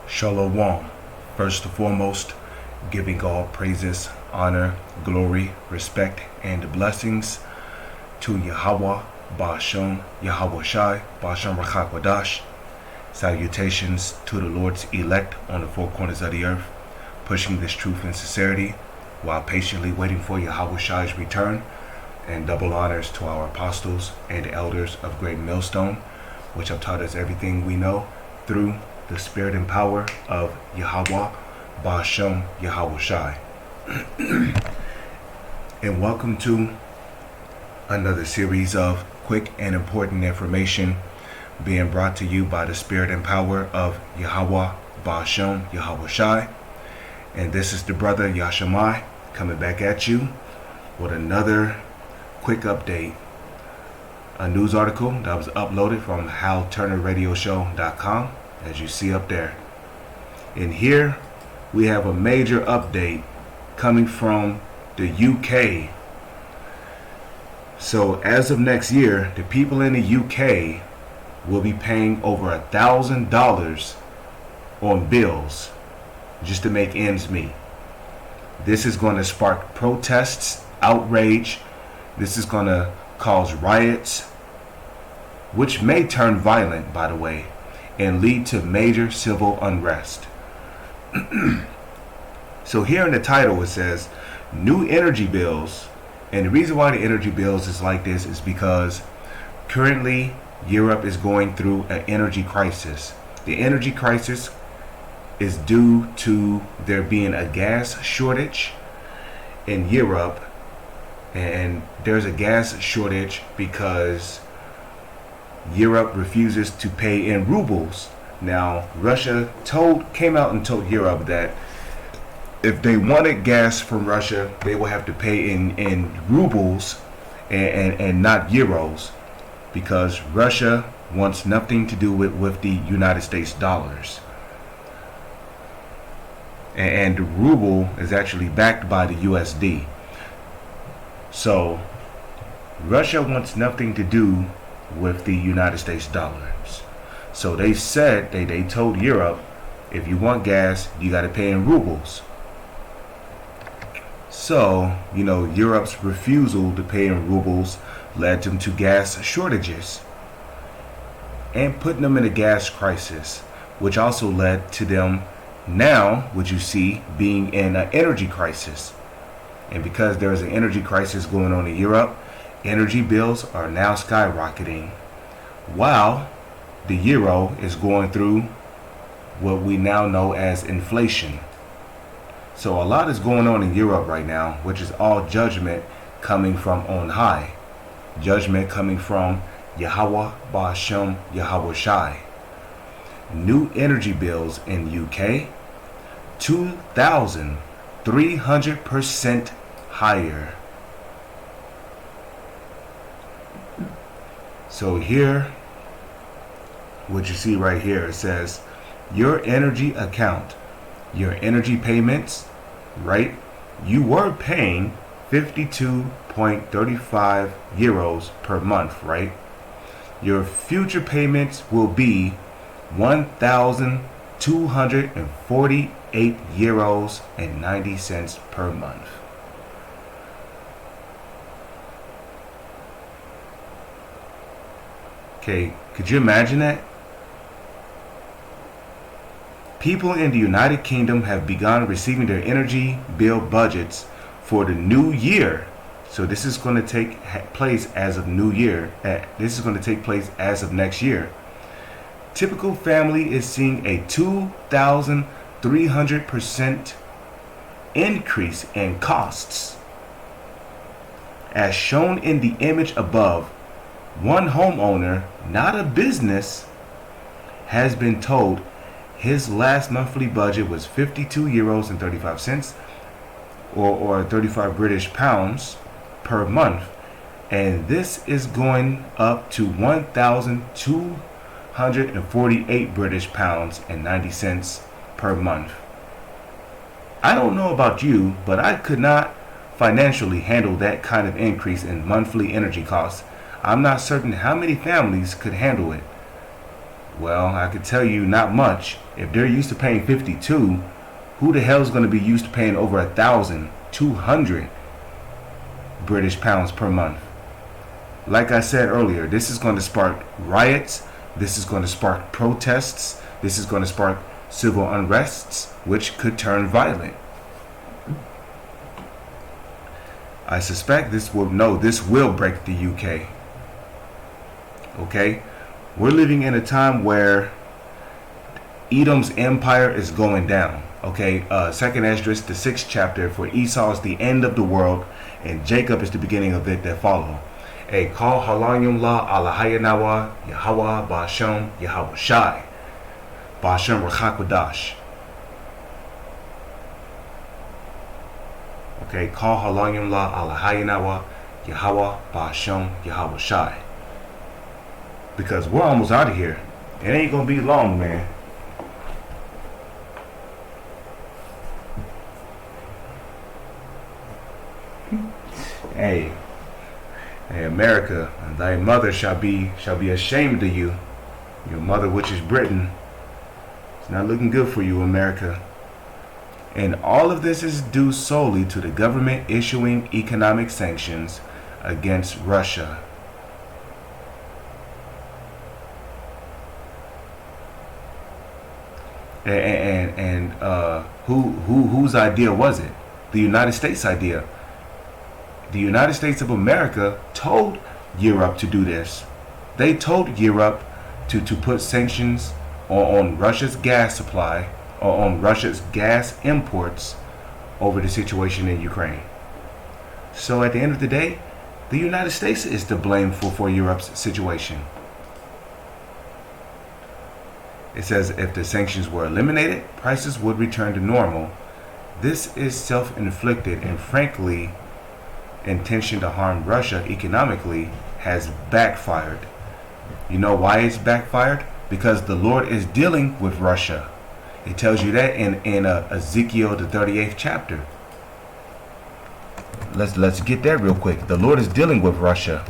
Shalom. First and foremost, giving all praises, honor, glory, respect, and blessings to Yahweh, Ba'ashem, Yahweh Shai, Ba'ashem Rachak Wadash. Salutations to the Lord's elect on the four corners of the earth, pushing this truth and sincerity while patiently waiting for Yahweh Shai's return. And double honors to our apostles and elders of Great Millstone, which have taught us everything we know through the spirit and power of Yahweh, Ba'ashem, Yahweh Shai. And welcome to another series of quick and important information being brought to you by the spirit and power of Yahweh, Ba'ashem, Yahweh Shai. And this is the brother Yashamai coming back at you with another quick update. A news article that was uploaded from HalTurnerRadioshow.com, as you see up there. And here we have a major update coming from the UK. So as of next year, the people in the UK will be paying over $1,000 on bills just to make ends meet. This is going to spark protests, outrage. This is going to cause riots, which may turn violent, by the way, and lead to major civil unrest. So here in the title it says, new energy bills. And the reason why the energy bills is like this is because currently Europe is going through an energy crisis. The energy crisis is due to there being a gas shortage in Europe. And there's a gas shortage because Europe refuses to pay in rubles. Now, Russia came out and told Europe that if they wanted gas from Russia, they will have to pay in rubles and not euros, because Russia wants nothing to do with the United States dollars. And the ruble is actually backed by the USD. So Russia wants nothing to do with the United States dollars. So they said, they told Europe, if you want gas, you got to pay in rubles. So, Europe's refusal to pay in rubles led them to gas shortages and putting them in a gas crisis, which also led to them now, what you see, being in an energy crisis. And because there's an energy crisis going on in Europe, energy bills are now skyrocketing, while the euro is going through what we now know as inflation. So a lot is going on in Europe right now, which is all judgment coming from on high. Judgment coming from Yahweh, Ba'ashem, Yahweh Shai. New energy bills in UK, 2,300% higher. So here, what you see right here, it says your energy account, your energy payments, right? You were paying 52.35 euros per month, right? Your future payments will be 1,248 euros and 90 cents per month. Okay, could you imagine that? People in the United Kingdom have begun receiving their energy bill budgets for the new year. So this is going to take place as of New Year. This is going to take place as of next year. Typical family is seeing a 2,300% increase in costs. As shown in the image above, one homeowner, not a business, has been told his last monthly budget was 52 euros and 35 cents or 35 British pounds per month, and this is going up to 1,248 British pounds and 90 cents per month. I don't know about you, but I could not financially handle that kind of increase in monthly energy costs. I'm not certain how many families could handle it. Well, I could tell you not much. If they're used to paying 52, who the hell is going to be used to paying over 1,200 British pounds per month? Like I said earlier, this is going to spark riots. This is going to spark protests. This is going to spark civil unrests, which could turn violent. I suspect this will break the UK. Okay? We're living in a time where Edom's empire is going down. Okay, Second Esdras, the 6th chapter, for Esau is the end of the world, and Jacob is the beginning of it that follow. A call halayim la alahayanawa Yahweh Ba'ashem Yahweh Shai Ba'ashem Rachakwadash. Okay, call halayim la alahayanawa Yahweh Ba'ashem Yahweh Shai. Because we're almost out of here. It ain't gonna be long, man. Hey, America, thy mother shall be ashamed of you. Your mother, which is Britain, it's not looking good for you, America. And all of this is due solely to the government issuing economic sanctions against Russia. And whose idea was it? The United States idea. The United States of America told Europe to do this. They told Europe to put sanctions on Russia's gas supply or on Russia's gas imports over the situation in Ukraine. So at the end of the day, the United States is to blame for Europe's situation. It says if the sanctions were eliminated, prices would return to normal. This is self-inflicted, and frankly, intention to harm Russia economically has backfired. You know why it's backfired? Because the Lord is dealing with Russia. It tells you that in Ezekiel the 38th chapter. Let's get that real quick. The Lord is dealing with Russia.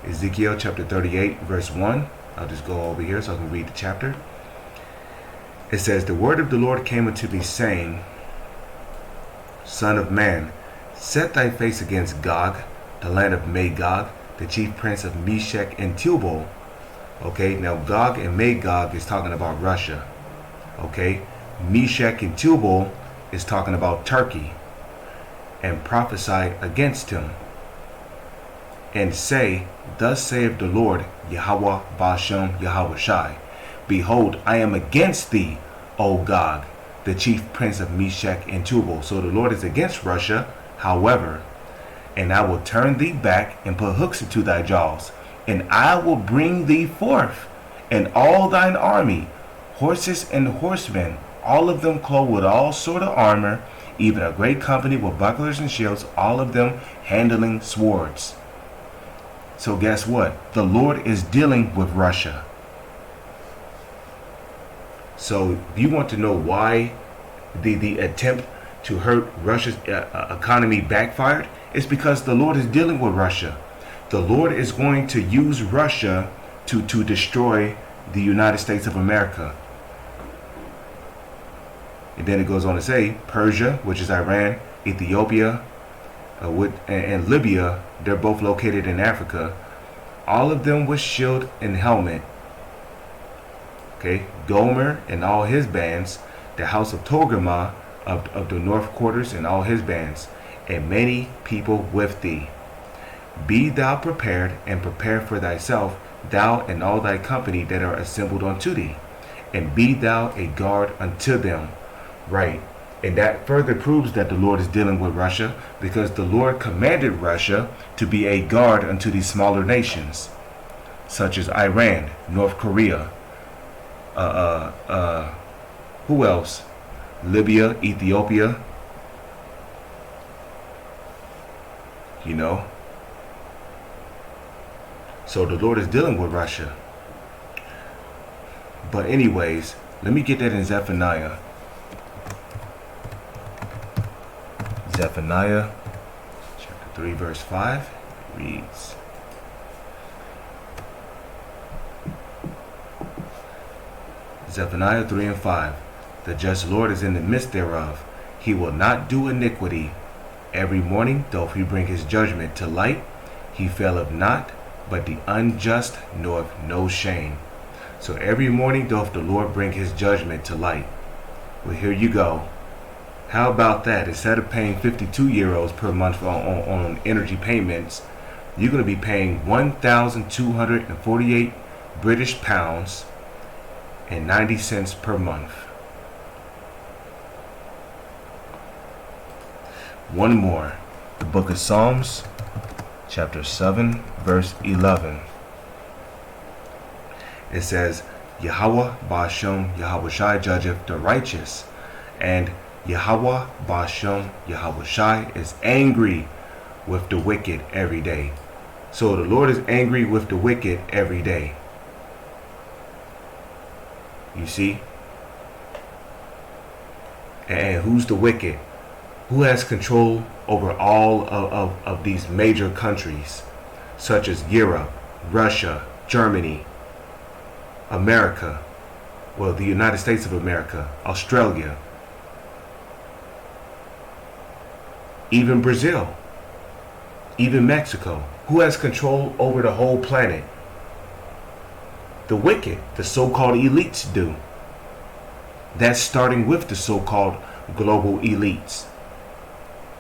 Ezekiel chapter 38 verse 1. I'll just go over here so I can read the chapter. It says, the word of the Lord came unto me, saying, Son of man, set thy face against Gog, the land of Magog, the chief prince of Meshach and Tubal. Okay, now Gog and Magog is talking about Russia. Okay, Meshach and Tubal is talking about Turkey. And prophesy against him, and say, Thus saith the Lord, Yahweh Ba'ashem Yahweh Shai. Behold, I am against thee, O Gog, the chief prince of Meshach and Tubal. So the Lord is against Russia, however, and I will turn thee back and put hooks into thy jaws, and I will bring thee forth, and all thine army, horses and horsemen, all of them clothed with all sort of armor, even a great company with bucklers and shields, all of them handling swords. So guess what? The Lord is dealing with Russia. So if you want to know why the attempt to hurt Russia's economy backfired, it's because the Lord is dealing with Russia. The Lord is going to use Russia to destroy the United States of America. And then it goes on to say, Persia, which is Iran, Ethiopia, and Libya, they're both located in Africa. All of them with shield and helmet. Okay, Gomer and all his bands, the house of Togarmah of the north quarters and all his bands, and many people with thee. Be thou prepared, and prepare for thyself, thou and all thy company that are assembled unto thee, and be thou a guard unto them. Right. And that further proves that the Lord is dealing with Russia, because the Lord commanded Russia to be a guard unto these smaller nations, such as Iran, North Korea, who else? Libya, Ethiopia. You know. So the Lord is dealing with Russia. But anyways, let me get that in Zephaniah. Zephaniah chapter 3 verse 5 reads, Zephaniah 3 and 5. The just Lord is in the midst thereof. He will not do iniquity. Every morning doth he bring his judgment to light. He faileth not, but the unjust knoweth no shame. So every morning doth the Lord bring his judgment to light. Well, here you go. How about that? Instead of paying 52 euros per month on energy payments, you're going to be paying 1,248 British pounds and 90 cents per month. One more. The book of Psalms, chapter 7, verse 11. It says, Yahweh Ba'ashem Yahweh Shai judgeth the righteous, and Yahweh Ba'ashem Yahweh Shai is angry with the wicked every day. So the Lord is angry with the wicked every day. You see? And who's the wicked? Who has control over all of these major countries, such as Europe, Russia, Germany, America, well, the United States of America, Australia, even Brazil, even Mexico? Who has control over the whole planet? The wicked, the so-called elites do. That's starting with the so-called global elites,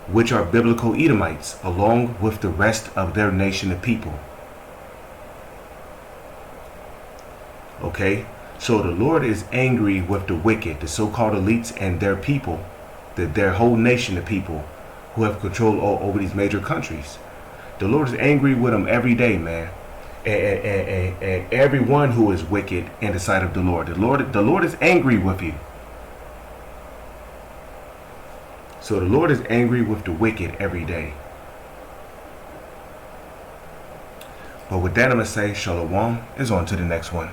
which are biblical Edomites, along with the rest of their nation of people. Okay? So the Lord is angry with the wicked, the so-called elites and their people, their whole nation of people who have control over these major countries. The Lord is angry with them every day, man. And everyone who is wicked in the sight of the Lord. The Lord is angry with you. So the Lord is angry with the wicked every day. But with that, I'm going to say, Shalom is on to the next one.